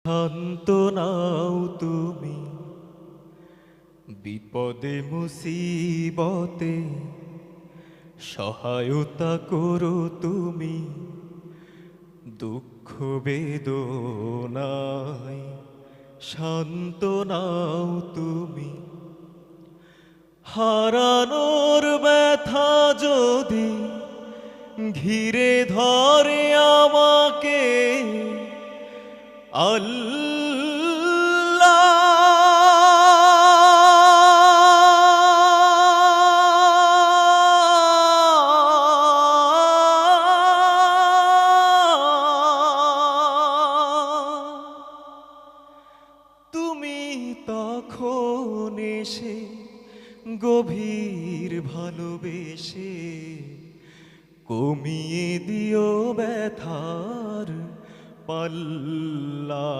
শান্ত নাও তুমি বিপদে মুসিবতে, সহায়তা করো তুমি দুঃখ বেদনায়। শান্ত নাও তুমি, হারানোর ব্যথা যদি ঘিরে ধরে আমাকে, তুমি তখন এসে গভীর ভালোবেসে কমিয়ে দিও ব্যথার পাল্লা।